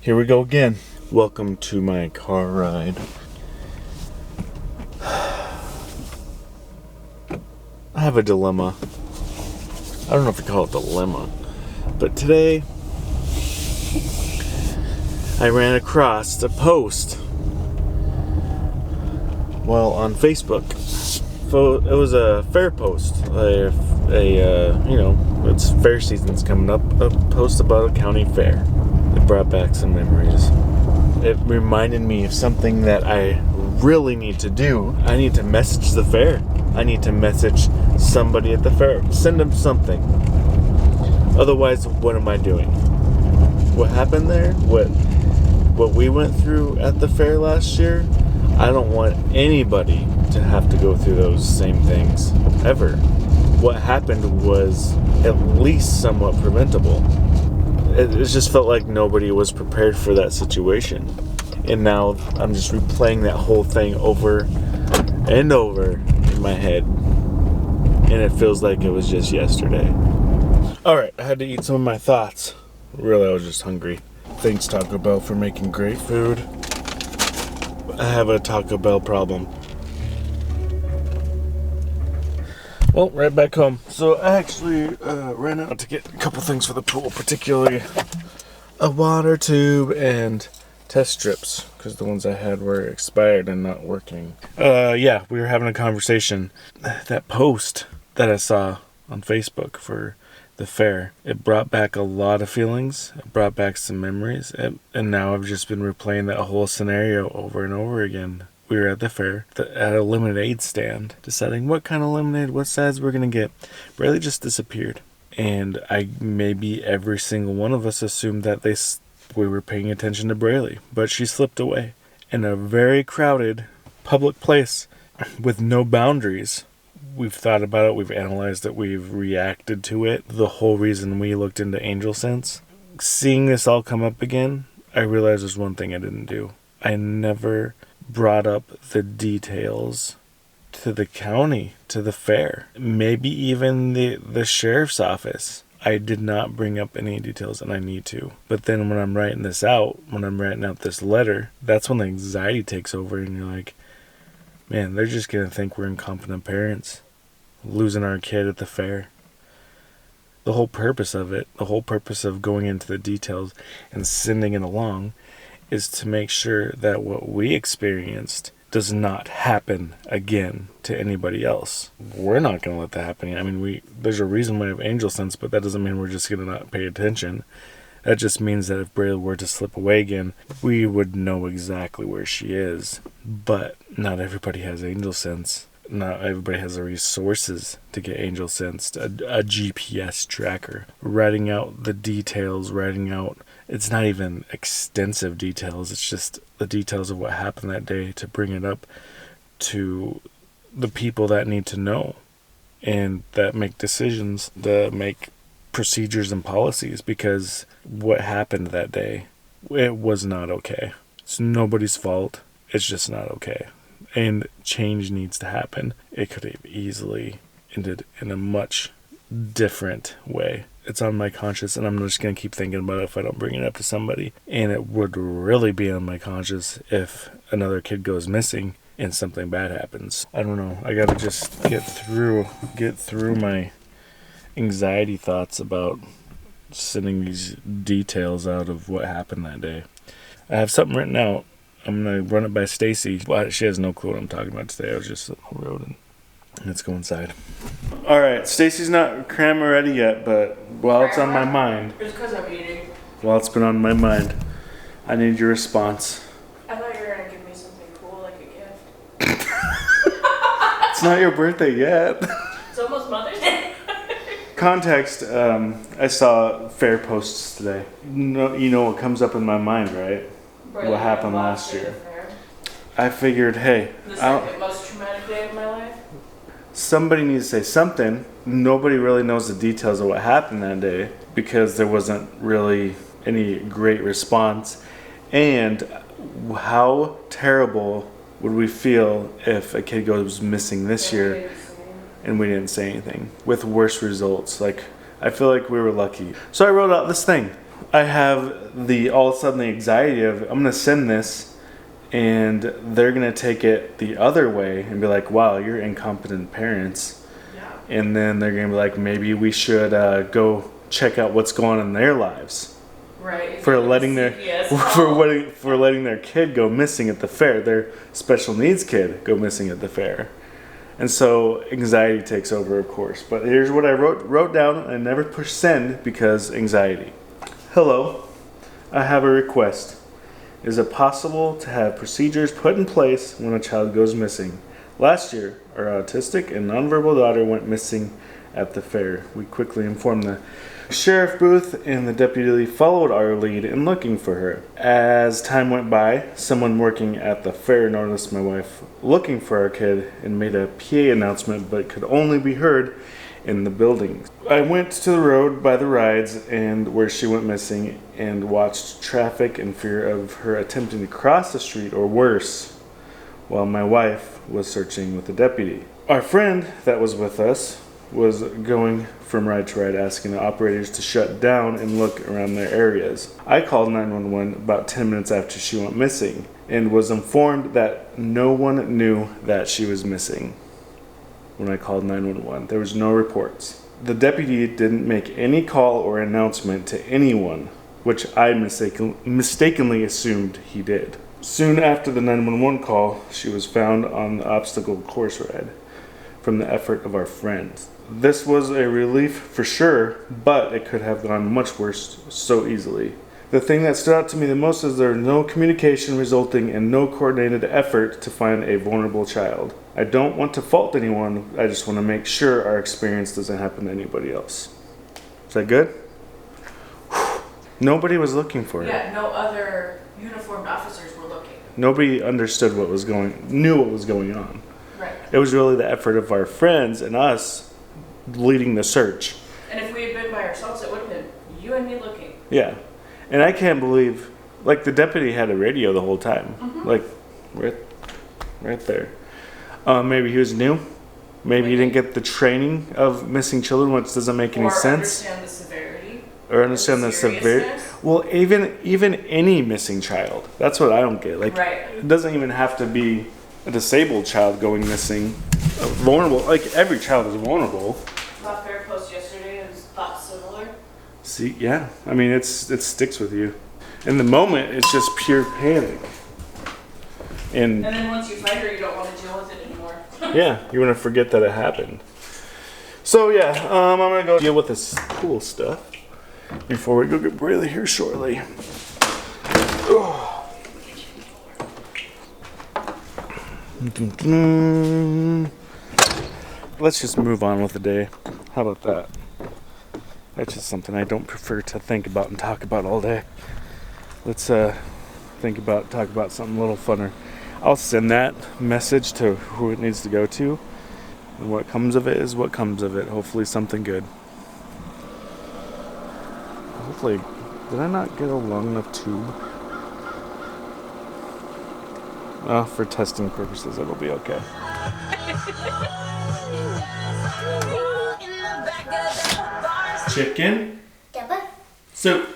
Here we go again. Welcome to my car ride. I have a dilemma. I don't know if you call it dilemma, but today I ran across a post, on Facebook. It was a fair post, it's fair season's coming up, a post about a county fair. It brought back some memories. It reminded me of something that I really need to do. I need to message the fair. I need to message somebody at the fair. Send them something. Otherwise, what am I doing? What happened there? What we went through at the fair last year? I don't want anybody to have to go through those same things ever. What happened was at least somewhat preventable. It just felt like nobody was prepared for that situation. And now I'm just replaying that whole thing over and over in my head. And it feels like it was just yesterday. Alright, I had to eat some of my thoughts. Really, I was just hungry. Thanks, Taco Bell, for making great food. I have a Taco Bell problem. Well, right back home. So I actually ran out to get a couple things for the pool, particularly a water tube and test strips, because the ones I had were expired and not working. We were having a conversation. That post that I saw on Facebook for the fair, it brought back a lot of feelings. It brought back some memories, and now I've just been replaying that whole scenario over and over again. We were at the fair at a lemonade stand, deciding what kind of lemonade, what size we're gonna get. Braylee just disappeared, and maybe every single one of us assumed that we were paying attention to Braylee, but she slipped away in a very crowded public place with no boundaries. We've thought about it, we've analyzed it, we've reacted to it. The whole reason we looked into angel sense. Seeing this all come up again, I realized there's one thing I didn't do. I never brought up the details to the county, to the fair, maybe even the sheriff's office. I did not bring up any details, and I need to. But then when I'm writing this out, when I'm writing out this letter, that's when the anxiety takes over, and you're like, man, they're just going to think we're incompetent parents, losing our kid at the fair. The whole purpose of it, the whole purpose of going into the details and sending it along is to make sure that what we experienced does not happen again to anybody else. We're not going to let that happen. I mean, there's a reason why we have angel sense, but that doesn't mean we're just going to not pay attention. That just means that if Braylee were to slip away again, we would know exactly where she is. But not everybody has angel sense. Not everybody has the resources to get angel sense, a GPS tracker. Writing out the details, it's not even extensive details, it's just the details of what happened that day to bring it up to the people that need to know and that make decisions, that make procedures and policies, because what happened that day, it was not okay. It's nobody's fault. It's just not okay. And change needs to happen. It could have easily ended in a much different way. It's on my conscience, and I'm just going to keep thinking about it if I don't bring it up to somebody. And it would really be on my conscience if another kid goes missing and something bad happens. I don't know. I got to just get through my anxiety thoughts about sending these details out of what happened that day. I have something written out. I'm going to run it by Stacy. Well, she has no clue what I'm talking about today. I was just sitting on the road and let's go inside. All right, Stacy's not crammer ready yet, but while it's on my mind. It's because I'm eating. While it's been on my mind, I need your response. I thought you were going to give me something cool like a gift. It's not your birthday yet. It's almost Mother's Day. Context, I saw fair posts today. You know what comes up in my mind, right? What happened last year. I figured, hey, the second most traumatic day of my life. Somebody needs to say something. Nobody really knows the details of what happened that day because there wasn't really any great response. And how terrible would we feel if a kid goes missing this year and we didn't say anything with worse results? Like, I feel like we were lucky. So I wrote out this thing. I have all of a sudden the anxiety of I'm gonna send this, and they're gonna take it the other way and be like, "Wow, you're incompetent parents," and then they're gonna be like, "Maybe we should go check out what's going on in their lives." Right. For letting their for letting their kid go missing at the fair, their special needs kid go missing at the fair. And so anxiety takes over, of course. But here's what I wrote down. I never push send because anxiety. Hello, I have a request. Is it possible to have procedures put in place when a child goes missing? Last year, our autistic and nonverbal daughter went missing at the fair. We quickly informed the sheriff booth, and the deputy followed our lead in looking for her. As time went by, someone working at the fair noticed my wife looking for our kid and made a PA announcement, but could only be heard in the building. I went to the road by the rides and where she went missing and watched traffic in fear of her attempting to cross the street or worse, while my wife was searching with the deputy. Our friend that was with us was going from ride to ride, asking the operators to shut down and look around their areas. I called 911 about 10 minutes after she went missing and was informed that no one knew that she was missing. When I called 911, there was no reports. The deputy didn't make any call or announcement to anyone, which I mistakenly assumed he did. Soon after the 911 call, she was found on the obstacle course ride from the effort of our friends. This was a relief for sure, but it could have gone much worse so easily. The thing that stood out to me the most is there was no communication resulting in no coordinated effort to find a vulnerable child. I don't want to fault anyone, I just want to make sure our experience doesn't happen to anybody else. Is that good? Nobody was looking for her. Yeah, no other uniformed officers were looking. Nobody understood knew what was going on. Right. It was really the effort of our friends and us leading the search. And if we had been by ourselves, it would have been you and me looking. Yeah. And I can't believe, like, the deputy had a radio the whole time. Mm-hmm. Like, right there. Maybe he was new. Maybe he didn't get the training of missing children, which doesn't make any sense. Understand the severity. Or understand the severity. Well, even any missing child. That's what I don't get. Like, It doesn't even have to be a disabled child going missing. Vulnerable. Like, every child is vulnerable. My fair post yesterday is thought similar. See, yeah. I mean, it sticks with you. In the moment, it's just pure panic. And then once you find her, you don't want to deal with it anymore. Yeah, you want to forget that it happened. So yeah, I'm gonna go deal with this cool stuff before we go get Braylee here shortly. Let's just move on with the day. How about that? That's just something I don't prefer to think about and talk about all day. Let's talk about something a little funner. I'll send that message to who it needs to go to. And what comes of it is what comes of it. Hopefully something good. Hopefully, did I not get a long enough tube? For testing purposes, it'll be okay. Chicken. Double. Soup.